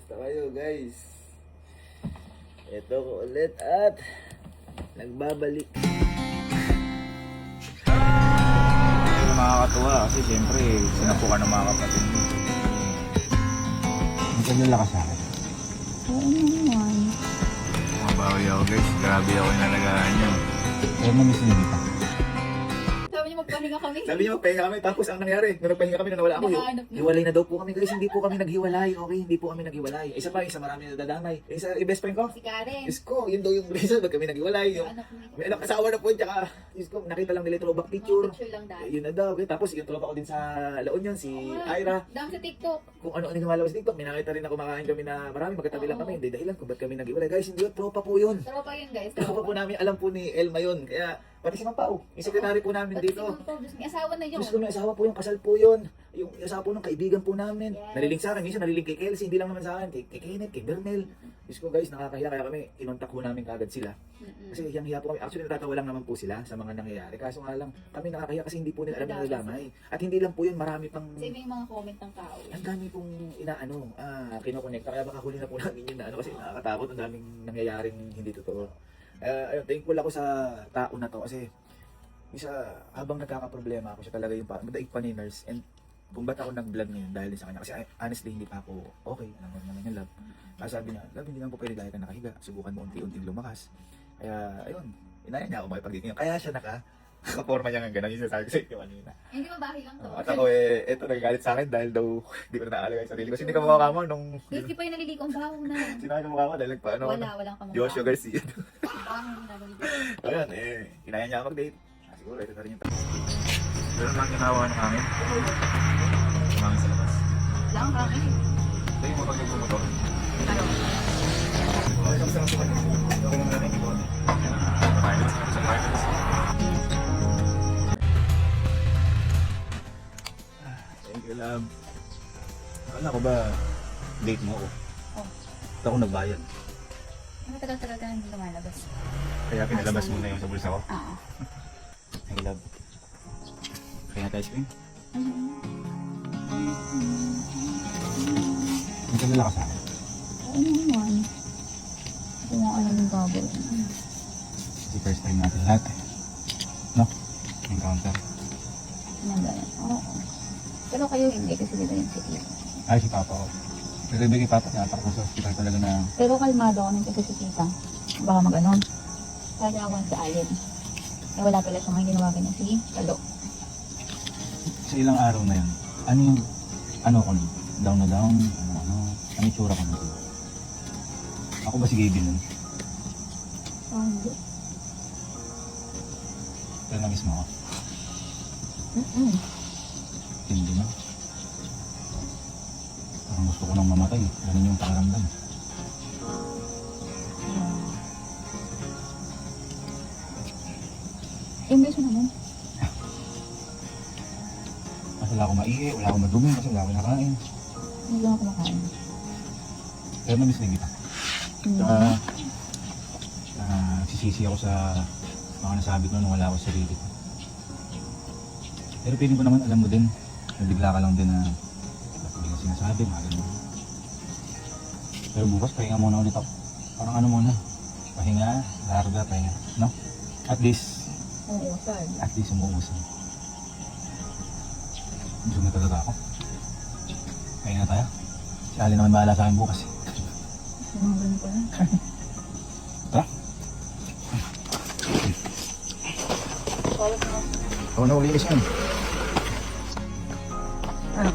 Kamusta kayo guys? Ito ko ulit at nagbabalik. Nakakatuwa kasi siyempre sinapukan ng mga kapatid mo. Ang kanila ka sa akin. Oo naman. Mabawi ako guys, grabe ako yung nalagaan nyo. Pero namiss niyo dito. Sabi niya magpahinga kami. Sabi niya magpahinga kami, tapos ang nangyari, nung nagpahinga kami, nung nawala ako, Nakahanap na. hiwalay na daw po kami guys. Hindi po kami naghiwalay, okay? Hindi po kami naghiwalay. Isa pa, isa marami na dadamay. Isa, yung best friend ko. Si Karen. Is ko, yun daw yung reason ba't kami naghiwalay. Yung, Anak niya. may anak asawa na po, tsaka, is ko, nakita lang nila yung throwback picture. Picture lang dahil. Yun na daw, okay? Tapos yung tropa ko din sa La Union, si Ira. Dami sa TikTok. Kung ano ang lumalabas sa TikTok, may nakita rin na kumakain kami na marami, magkatabi lang kami. Hindi dahilan kung ba't kami nag-iwalay. Guys, hindi yun, tropa po yun. Tropa yun guys. Tropa po namin, alam po ni Elma yun. Kaya, pati si Mampao, yung sekretary po namin dito. May asawa na yun. Diyos ko, may asawa po yung kasal po yun. Yung asawa po ng kaibigan po namin. Yes. Naliling sa akin, minsan naliling kay Kelsey, hindi lang naman sa akin, kay Kenneth, kay Bernel. Diyos ko guys, nakakahiya, kaya kami, kinontak po namin kagad sila. Kasi hiyang-hiya po kami. Actually, natatawa lang naman po sila sa mga nangyayari. Kaso nga lang, kami nakakahiya kasi hindi po nila alam na nadamay. At hindi lang po yun, marami pang... Kasi may mga comment ng tao. Ang dami pong kinokonekta. Kaya baka huli na po namin yun na kasi nakakatakot. Ang daming nangyayaring hindi totoo. Ayun, thankful ako sa tao na to kasi isa, habang nagkakaproblema ako, siya talaga yung madaig pa ni nurse. And kung ba't ako nag-vlog ngayon dahil sa kanya. Kasi honestly, hindi pa ako okay. Alam mo naman yung love. Kaya sabi niya, love, hindi lang po pwede dahil ka nakahiga. Subukan mo unti-unting lumakas. Kaya, ayun, inaya niya ako makipagiging. Kaya siya nakaporma niya ng gano'n. Yung sasabi ko sa inyo kanina. Hindi mabahi lang to. At ako eto nagagalit sa akin dahil daw hindi ko na naalala yung sarili ko. Kasi hindi ka mukha mo nung Guys, di pa yung naliliko ang baho na. sinabi ko mukha mo dahil nagpaano ko na Walang kamukha. Joshua Garcia. Baho na naliliko. Ayun, kinaya niya ako mag-date. Siguro, ito na rin yung tapos. Pero lang ginawa ng hangin. Hangin sa labas. Lang kami. Ito yung mga pag-nagpumotor. Ano? Okay, kamusta lang po kayo? Okay naman natin, hindi ko. Pilot sa pilot. Thank you, love. Akala ko ba date mo ako? Oh. Ito ako nagbayad. Matagal-tagal ka na hindi lumalabas. Kaya pinalabas mo na yung sa bulsa ko. Oo. Thank you, love. Kaya tayo ice cream. Ang kanila ka sa akin. Oo naman. Kung ano yung baboy. Kasi first time natin lahat eh. No? Encounter. Nagayan. Oo. Pero kayo hindi kasi dito yung city. Ay, si Papa ko. Pero ibigay Papa, tinatak ko sa hospital talaga na Pero kalmado ako nito kasi si tita. Baka mag-anon. Kaya ako sa alin. Eh wala pala siyang may ginawa niya si Kalo. sa ilang araw na yun. Ano yung, ano ko nun? Down na down? Ano? Ano yung tsura ko nun? Ako ba si Gaby nun? Hindi. Pero na-miss mo ako. Hindi na. Parang gusto ko nang mamatay. Ganun yung pakiramdam. English mo naman. Kasi wala akong maihi, wala akong madumi, kasi wala akong nakain. Hindi lang ako kumakain. Pero na-miss din kita. Saka, sisisi ako sa mga nasabi ko nung wala ako sa sarili ko. Pero piling ko naman alam mo din, nabigla ka lang din na hindi ka sinasabi, mga ganun. Pero bukas, pahinga muna ulit ako. Parang ano muna, pahinga, larga, pahinga, no? At least umuusan. Gusto na talaga ako. Pahinga tayo. Si Ali naman bahala sa akin bukas. Mga ganun pa lang. Tara. Sorry po. Ako na ulilis yan. Ano?